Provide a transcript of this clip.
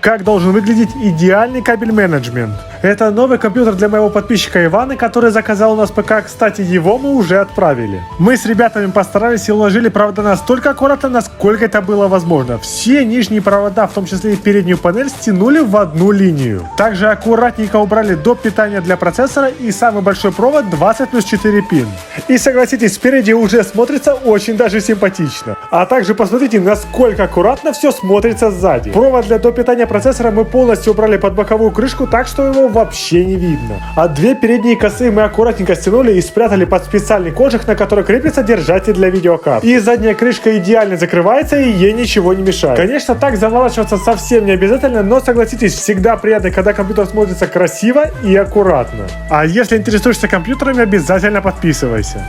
как должен выглядеть идеальный кабель менеджмент. Это новый компьютер для моего подписчика Ивана, который заказал у нас ПК. Кстати, его мы уже отправили. Мы с ребятами постарались и уложили провода настолько аккуратно, насколько это было возможно. Все нижние провода, в том числе и переднюю панель, стянули в одну линию. Также аккуратненько убрали доп. Питания для процессора и самый большой провод 20 плюс 4 пин. И согласитесь, спереди уже смотрится очень даже симпатично. А также посмотрите, насколько аккуратно все смотрится сзади. Провод для доп. Питания процессора мы полностью убрали под боковую крышку, так что его вообще не видно. А две передние косы мы аккуратненько стянули и спрятали под специальный кожух, на который крепится держатель для видеокарт. И задняя крышка идеально закрывается, и ей ничего не мешает. Конечно, так заморачиваться совсем не обязательно, но согласитесь, всегда приятно, когда компьютер смотрится красиво и аккуратно. А если интересуешься компьютерами, обязательно подписывайся.